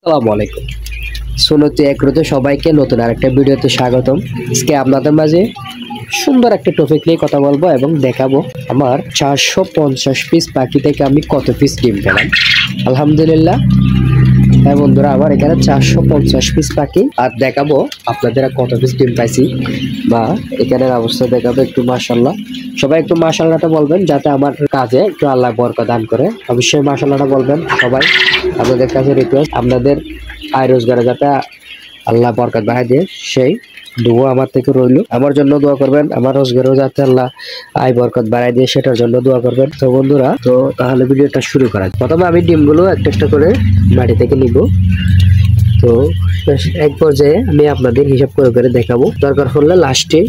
আসসালামু আলাইকুম। সুন্নতি এগ্রোতে সবাইকে নতুন আরেকটা ভিডিওতে স্বাগতম। আজকে আপনাদের মাঝে সুন্দর একটা টপিক নিয়ে কথা বলবো এবং দেখাবো আমার 450 পিস পাখি থেকে আমি কত পিস ডিম পেলাম। আলহামদুলিল্লাহ। হ্যাঁ বন্ধুরা, আমার এখানে 450 পিস পাখি আর দেখাবো আপনাদের কত পিস ডিম পাইছি বা এখানের অবস্থা দেখাবো। একটু মাশাআল্লাহ, সবাই একটু মাশাআল্লাহটা বলবেন যাতে আমার কাজে একটু আল্লাহ বরকত দান করে। অবশ্যই মাশাআল্লাহটা বলবেন সবাই। আপনাদের কাছে রিকোয়েস্ট, আপনাদের আয় রোজগারে যাতে আল্লাহ বরকত বাড়ায় দিয়ে সেই দোয়া আমার থেকে রইল। আমার জন্য দোয়া করবেন, আমার রোজগারেও যাতে আল্লাহ আয় বরকত বাড়ায় দিয়ে সেটার জন্য দোয়া করবেন। তো বন্ধুরা, তো তাহলে ভিডিওটা শুরু করা যাক। প্রথমে আমি ডিমগুলো একটা একটা করে মাটি থেকে নিব। তো এক পর্যায়ে আমি আপনাদের হিসাব করে করে দেখাবো, দরকার হলে লাস্টে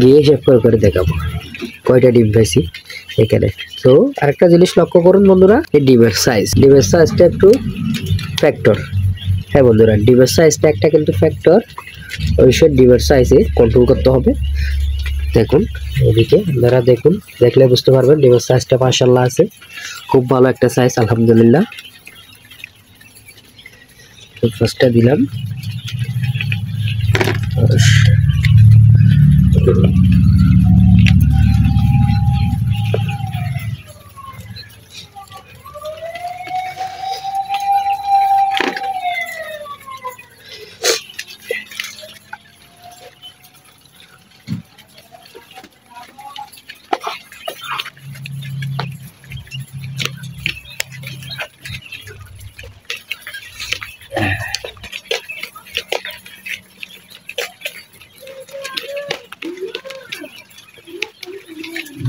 গিয়ে হিসাব করে করে দেখাবো কয়টা ডিম পাইছি এখানে। তো আরেকটা জিনিস লক্ষ্য করুন বন্ধুরা, এই ডিমের সাইজটা একটু ফ্যাক্টর। হ্যাঁ বন্ধুরা, ডিমের সাইজটা একটা কিন্তু ফ্যাক্টর। অবশ্যই ডিমের সাইজে কন্ট্রোল করতে হবে। দেখুন এদিকে আপনারা দেখুন, দেখলে বুঝতে পারবেন ডিমের সাইজটা মাশাআল্লাহ আছে, খুব ভালো একটা সাইজ আলহামদুলিল্লাহ। তো ফার্স্টটা দিলাম,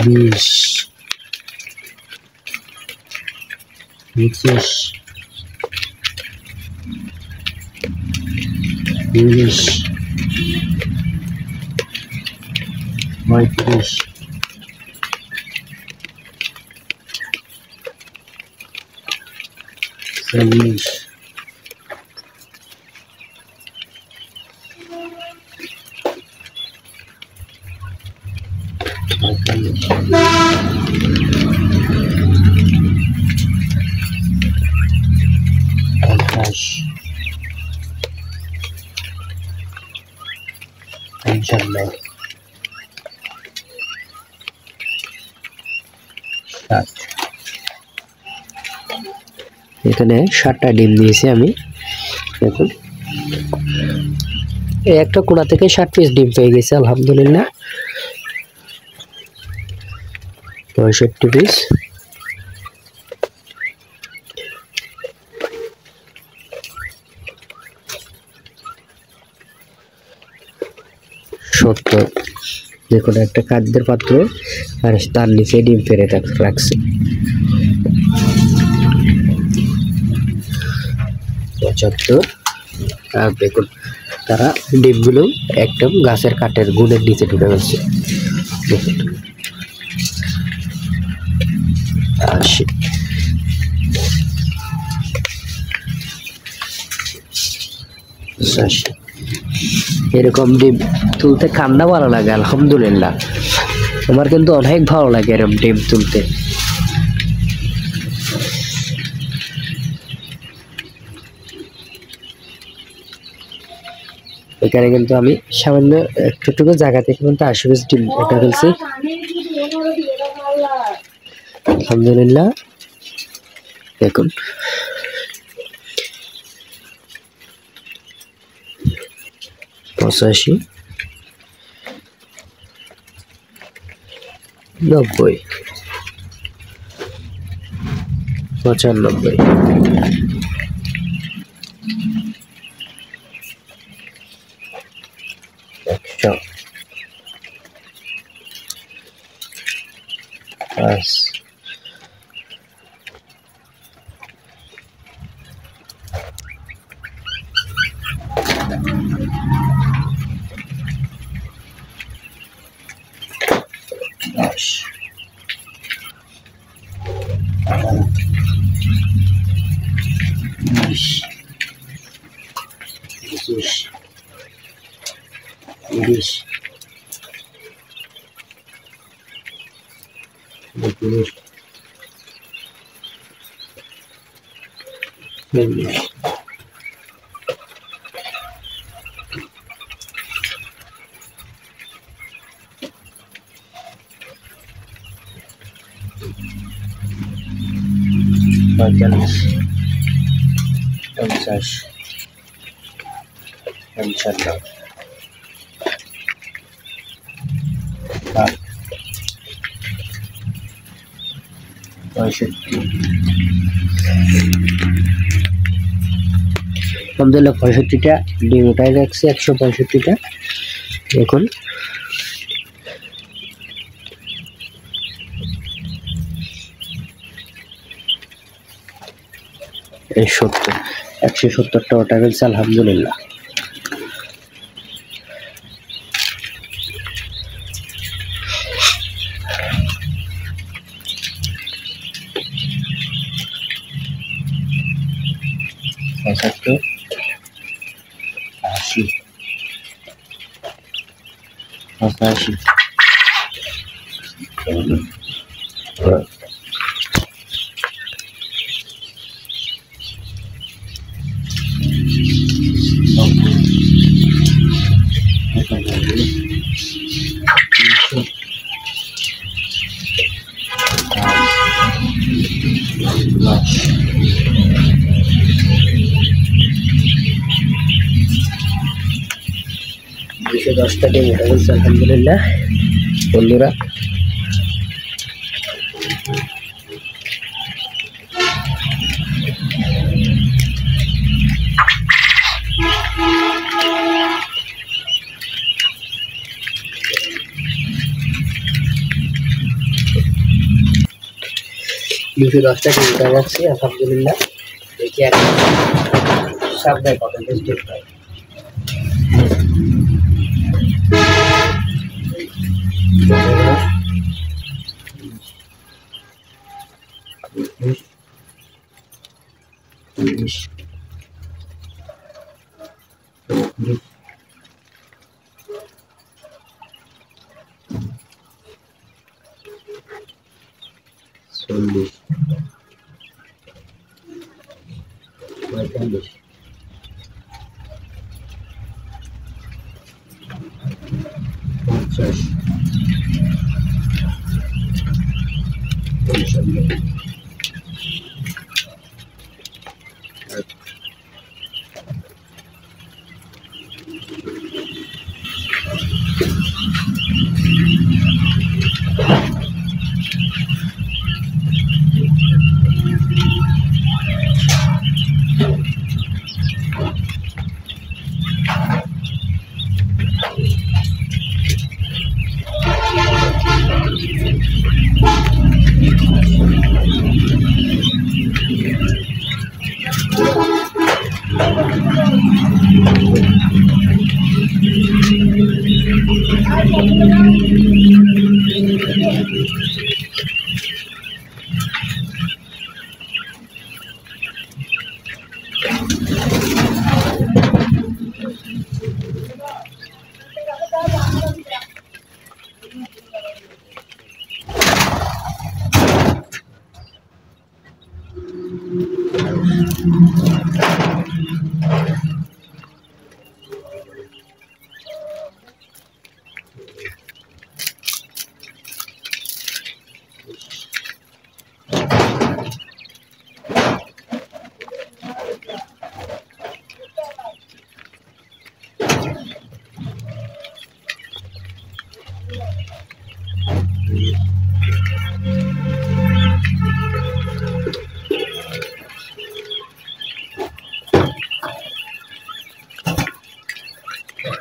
বিশ, 25, 30, 35, 40, 50, 55, 60। এখানে 60টা ডিম দিয়েছি আমি। দেখুন এই একটা কোণা থেকে 60 পিস ডিম পেয়ে গেছে আলহামদুলিল্লাহ। 65 পিস, 70। দেখুন একটা খাদ্যের পাত্র আর তার নিচে ডিম পেড়ে রাখছে। 75। আর দেখুন তারা ডিমগুলো একদম গাছের কাঠের গুণের নিচে ঢুকে গেছে। দেখুন 80, 85। এরকম ডিম তুলতে কান্না ভালো লাগে আলহামদুলিল্লাহ। আমার কিন্তু অনেক ভালো লাগে এরকম ডিম তুলতে। এখানে কিন্তু আমি সামান্য একটুটুকু জায়গা থেকে কিন্তু 80 পিস ডিম এটা ফেলছি আলহামদুলিল্লাহ। দেখুন 85, 90, 95, 100, 5, 10, 20, 25, 30, 32, 33, 45, 50, 55, 65। আলহামদুলিল্লাহ 65টা ডিম উঠাই রাখছি, 165টা। দেখুন এই 70, 170টা ওটা গেছে আলহামদুলিল্লাহ। পঁচাত্তর, 80, 85, 210টা ডিম উঠে গেছে আলহামদুলিল্লাহ বন্ধুরা। দুশো 10টা ডিম উঠে যাচ্ছে আলহামদুলিল্লাহ। দেখি এখন সাবধানে কত বেশি হয়। চল্লিশ, 45, 50, 55,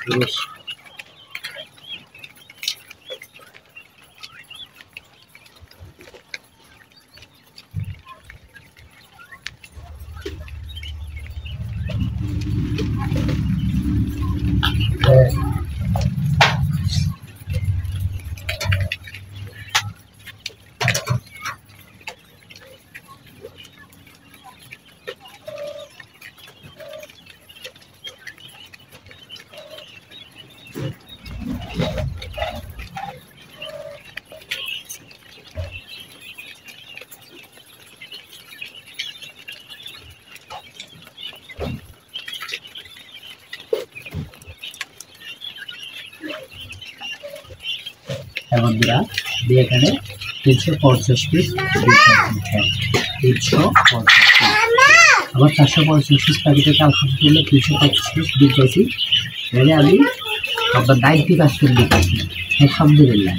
30, বন্ধুরা দিয়ে এখানে 350 পিস, 350 পিস। আমার 450 পিস প্যাকেট থেকে আলহামদুলিল্লাহ 350 পিস দিতেছি। তাহলে আমি আপনার 90% দিতেছি আলহামদুলিল্লাহ।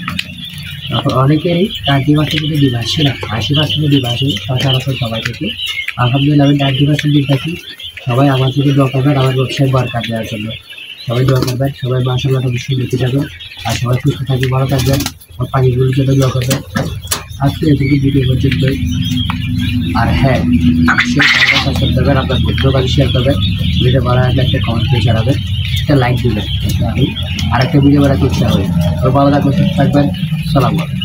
তারপর অনেকেরই 90% ডিম আসছে না, 80% ডিম আসে সচরাচর সবাই থেকে। আলহামদুলিল্লাহ আমি 90% দিতেছি। সবাই আমার থেকে দোয়া করবেন আমার ব্যবসায় বরকত দেওয়ার জন্য। সবাই দোয়া করবেন, সবাই মাশাআল্লাহ অবশ্যই দেখতে যাবেন। আর সবাই সুস্থ থাকবেন, ভালো থাকবেন, আমার পাখিগুলোর জন্য দোয়া করবেন। আজকে এদিকে ভিডিও পর্যন্ত। আর হ্যাঁ, সাবস্ক্রাইব করবেন, আপনার বন্ধুদের কাছে শেয়ার করবেন। ভিডিও ভালো লাগলে একটা কমেন্ট করে জানাবেন, একটা লাইক দিবেন। আমি আরেকটা ভিডিও বানাতে ইচ্ছা হয়। ভালো থাকবেন, সুস্থ থাকবেন। সালাম।